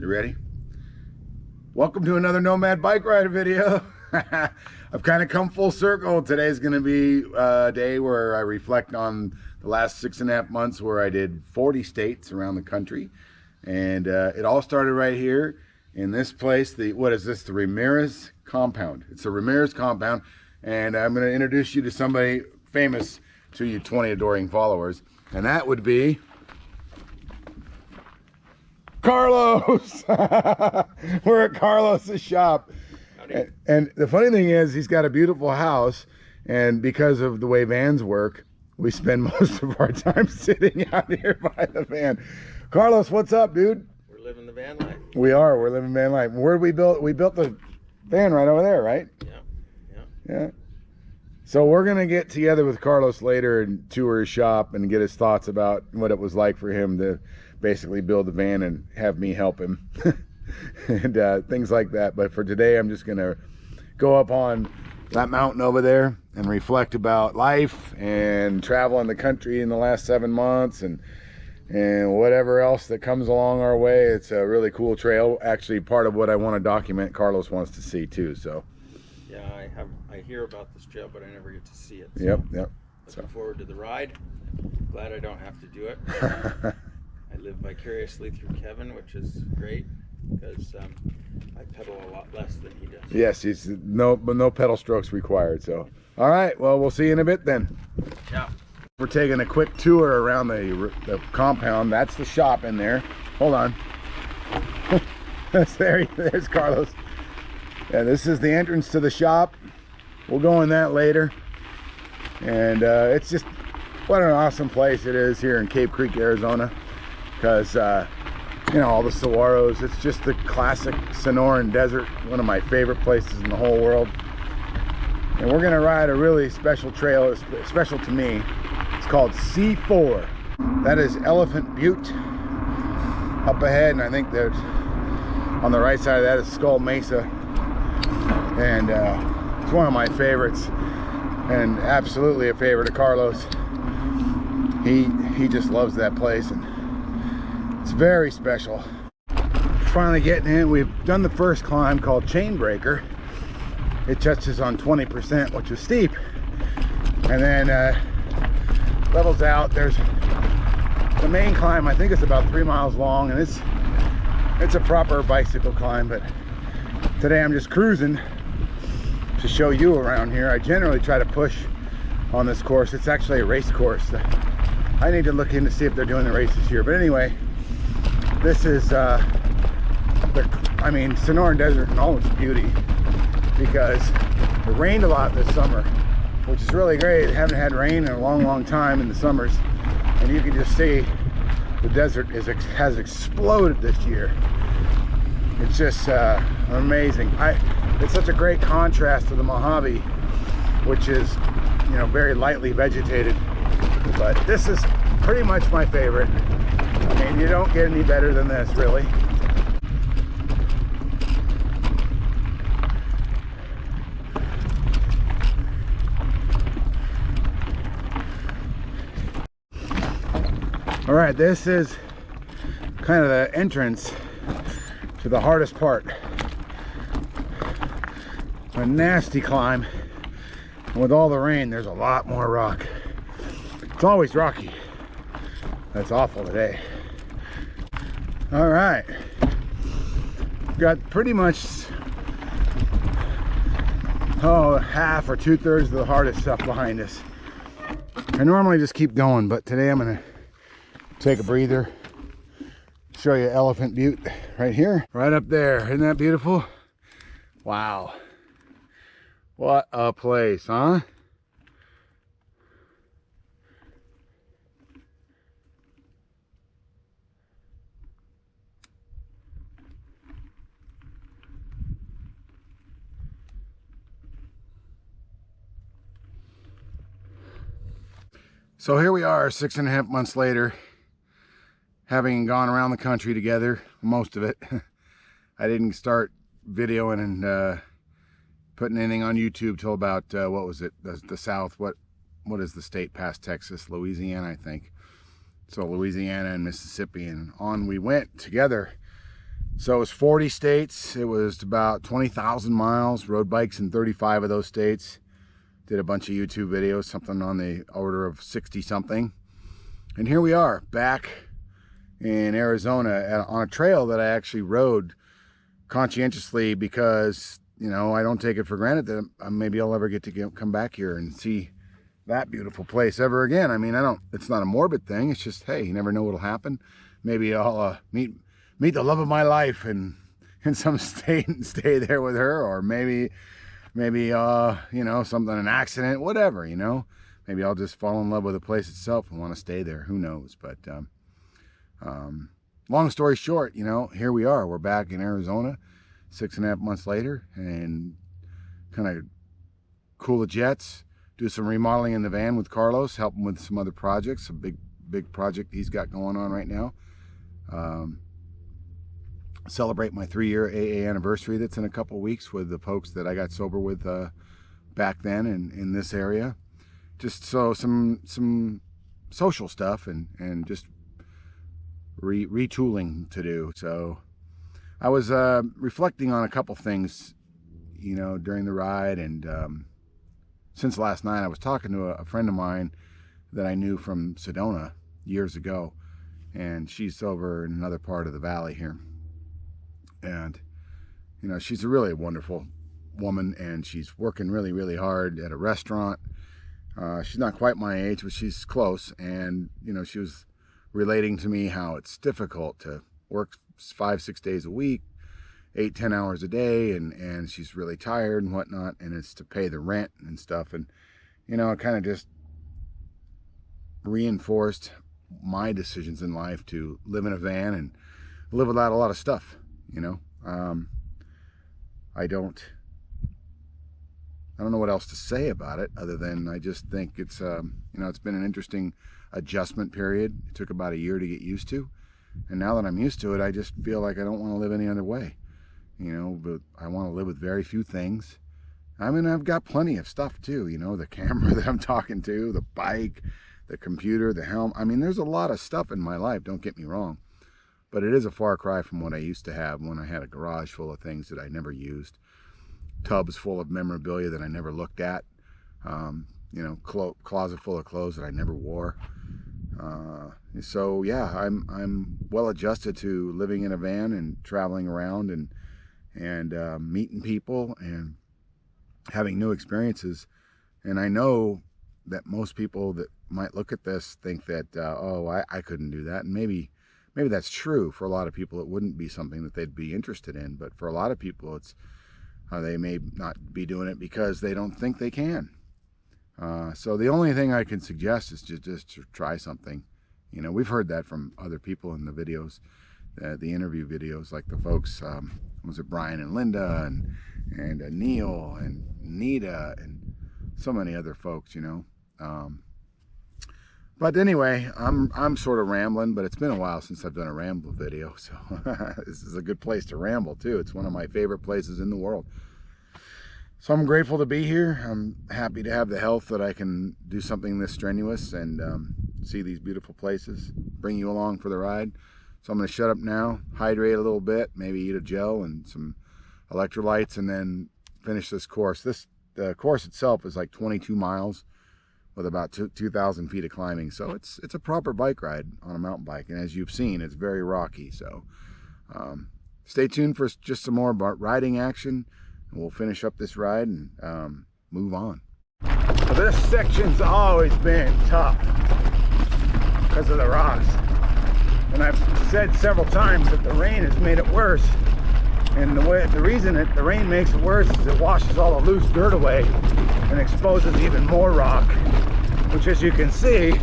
You ready? Welcome to another Nomad Bike Ride video. I've kind of come full circle. Today's going to be a day where I reflect on the last 6.5 months where I did 40 states around the country. And it all started right here in this place. What is this? The Ramirez compound. It's the Ramirez compound. And I'm going to introduce you to somebody famous to you 20 adoring followers. And that would be Carlos. We're at Carlos's shop. And the funny thing is, he's got a beautiful house, and because of the way vans work, we spend most of our time sitting out here by the van. Carlos, what's up, dude? We're living the van life. We're living van life. Where did we build? We built the van right over there, right? Yeah. So we're gonna get together with Carlos later and tour his shop and get his thoughts about what it was like for him to basically build the van and have me help him. And things like that. But for today, I'm just gonna go up on that mountain over there and reflect about life and traveling the country in the last 7 months and whatever else that comes along our way. It's a really cool trail. Actually, part of what I want to document, Carlos wants to see too. So yeah, I hear about this trail, but I never get to see it. So yep. Looking forward to the ride. Glad I don't have to do it. I live vicariously through Kevin, which is great, because I pedal a lot less than he does. Yes, he's no pedal strokes required. So, all right, well, we'll see you in a bit then. Yeah. We're taking a quick tour around the compound. That's the shop in there. Hold on. There's Carlos. Yeah, this is the entrance to the shop. We'll go in that later. And it's just what an awesome place it is here in Cape Creek, Arizona. Because you know, all the saguaros. It's just the classic Sonoran Desert, one of my favorite places in the whole world. And we're gonna ride a really special trail. It's special to me. It's called C4. That is Elephant Butte up ahead, and I think that on the right side of that is Skull Mesa. And it's one of my favorites, and absolutely a favorite of Carlos. He just loves that place, and it's very special. Finally getting in. We've done the first climb called Chain Breaker. It touches on 20%, which is steep, and then levels out. There's the main climb. I think it's about 3 miles long, and it's a proper bicycle climb. But today I'm just cruising to show you around here. I generally try to push on this course. It's actually a race course. I need to look in to see if they're doing the races here. But anyway, this is Sonoran Desert in all its beauty, because it rained a lot this summer, which is really great. I haven't had rain in a long time in the summers, and you can just see the desert has exploded this year. It's just amazing. It's such a great contrast to the Mojave, which is, you know, very lightly vegetated. But this is pretty much my favorite. I mean, you don't get any better than this, really. All right, this is kind of the entrance to the hardest part. A nasty climb. And with all the rain, there's a lot more rock. It's always rocky. That's awful today. All right. Got pretty much half or 2/3 of the hardest stuff behind us. I normally just keep going, but today I'm gonna take a breather. Show you Elephant Butte right here, right up there. Isn't that beautiful? Wow. What a place, huh? So here we are 6.5 months later, having gone around the country together, most of it. I didn't start videoing and putting anything on YouTube till about, what was it, the South, what is the state past Texas? Louisiana, I think. So Louisiana and Mississippi, and on we went together. So it was 40 states. It was about 20,000 miles. Rode bikes in 35 of those states. Did a bunch of YouTube videos, something on the order of 60 something. And here we are, back in Arizona on a trail that I actually rode conscientiously because, you know, I don't take it for granted that maybe I'll ever get to come back here and see that beautiful place ever again. I mean, it's not a morbid thing. It's just, hey, you never know what'll happen. Maybe I'll meet the love of my life in some state and stay there with her, or maybe you know, something, an accident, whatever, you know. Maybe I'll just fall in love with the place itself and want to stay there. Who knows? But long story short, you know, here we are. We're back in Arizona 6.5 months later, and kind of cool the jets, do some remodeling in the van with Carlos, help him with some other projects, a big project he's got going on right now. Celebrate my 3-year AA anniversary that's in a couple weeks with the folks that I got sober with back then in this area. Just so some social stuff and just retooling to do. So I was reflecting on a couple things, you know, during the ride, and since last night I was talking to a friend of mine that I knew from Sedona years ago, and she's over in another part of the valley here. And, you know, she's a really wonderful woman, and she's working really, really hard at a restaurant. She's not quite my age, but she's close. And, you know, she was relating to me how it's difficult to work 5-6 days a week, 8-10 hours a day, and she's really tired and whatnot, and it's to pay the rent and stuff. And, you know, it kind of just reinforced my decisions in life to live in a van and live without a lot of stuff. You know, I don't know what else to say about it other than I just think it's, you know, it's been an interesting adjustment period. It took about a year to get used to. And now that I'm used to it, I just feel like I don't want to live any other way, you know, but I want to live with very few things. I mean, I've got plenty of stuff too, you know, the camera that I'm talking to, the bike, the computer, the helm. I mean, there's a lot of stuff in my life, don't get me wrong. But it is a far cry from what I used to have when I had a garage full of things that I never used, tubs full of memorabilia that I never looked at, you know, closet full of clothes that I never wore. So yeah, I'm well adjusted to living in a van and traveling around and meeting people and having new experiences. And I know that most people that might look at this think that, oh, I couldn't do that, and maybe that's true. For a lot of people, it wouldn't be something that they'd be interested in. But for a lot of people, it's they may not be doing it because they don't think they can. So the only thing I can suggest is just to try something. You know, we've heard that from other people in the videos, the interview videos, like the folks, was it Brian and Linda and Neil and Nita and so many other folks, you know. But anyway, I'm sort of rambling, but it's been a while since I've done a ramble video, so this is a good place to ramble too. It's one of my favorite places in the world. So I'm grateful to be here. I'm happy to have the health that I can do something this strenuous and see these beautiful places, bring you along for the ride. So I'm going to shut up now, hydrate a little bit, maybe eat a gel and some electrolytes, and then finish this course. The course itself is like 22 miles. With about 2,000 feet of climbing. So it's a proper bike ride on a mountain bike. And as you've seen, it's very rocky. So stay tuned for just some more riding action. And we'll finish up this ride and move on. So this section's always been tough because of the rocks. And I've said several times that the rain has made it worse. And the reason that the rain makes it worse is it washes all the loose dirt away and exposes even more rock, which, as you can see,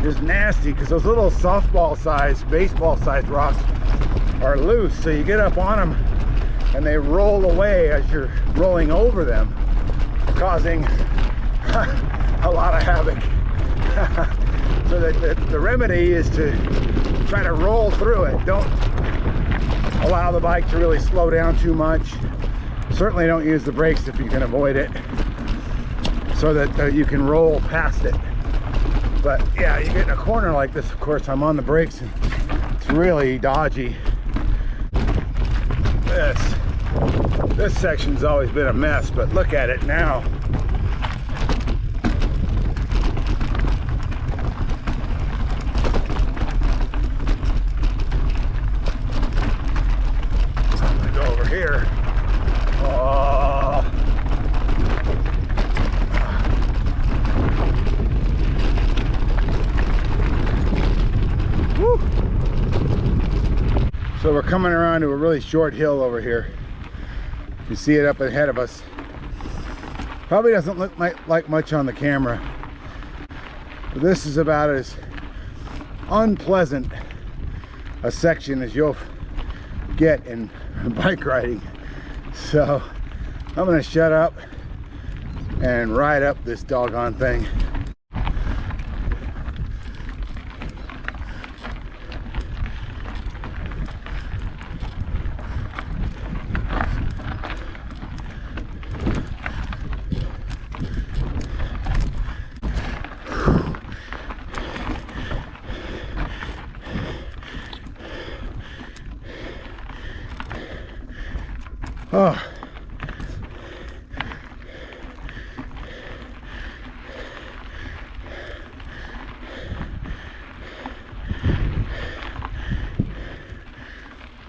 is nasty because those little softball-sized, baseball-sized rocks are loose. So you get up on them and they roll away as you're rolling over them, causing a lot of havoc. So the remedy is to try to roll through it. Don't allow the bike to really slow down too much. Certainly don't use the brakes if you can avoid it, so that you can roll past it. But yeah, you get in a corner like this, of course I'm on the brakes and it's really dodgy. This section's always been a mess, but look at it now. I'm gonna go over here. Oh. Woo. So we're coming around to a really short hill over here. You see it up ahead of us. Probably doesn't look like much on the camera, but this is about as unpleasant a section as you'll get in bike riding. So I'm gonna shut up and ride up this doggone thing. Oh.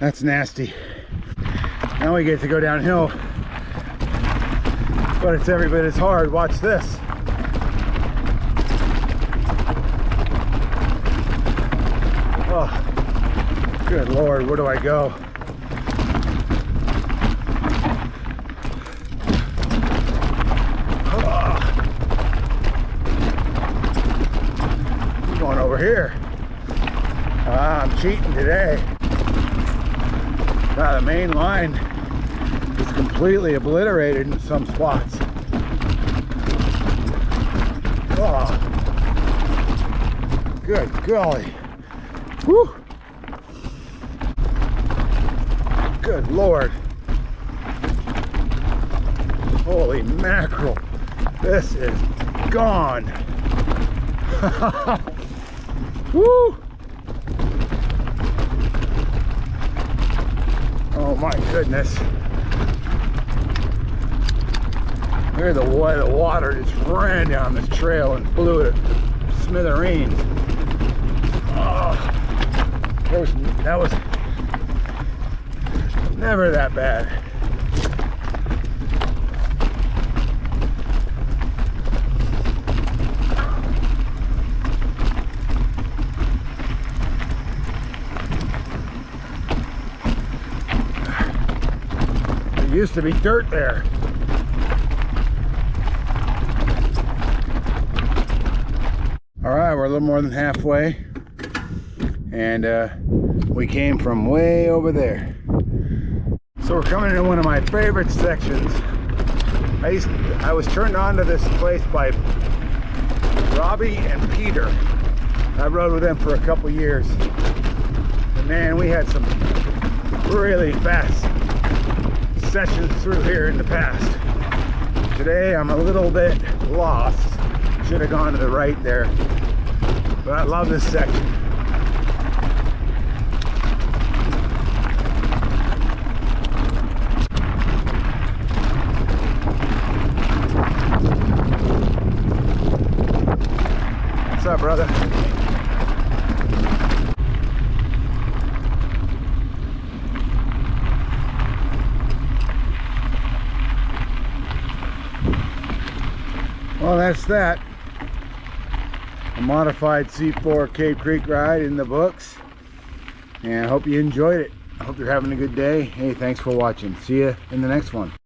That's nasty. Now we get to go downhill, but it's every bit as hard. Watch this. Oh, good Lord, where do I go? Here. I'm cheating today. The main line is completely obliterated in some spots. Oh, good golly. Whew. Good Lord. Holy mackerel. This is gone. Woo! Oh my goodness. There the water just ran down this trail and blew it to smithereens. Oh, that was never that bad. Used to be dirt there. All right, we're a little more than halfway, and we came from way over there. So we're coming into one of my favorite sections. I was turned on to this place by Robbie and Peter. I rode with them for a couple years, and man, we had some really fast sessions through here in the past. Today I'm a little bit lost. Should have gone to the right there, but I love this section. What's up, brother? Well, that's that. A modified C4 Cave Creek ride in the books. And I hope you enjoyed it. I hope you're having a good day. Hey, thanks for watching. See you in the next one.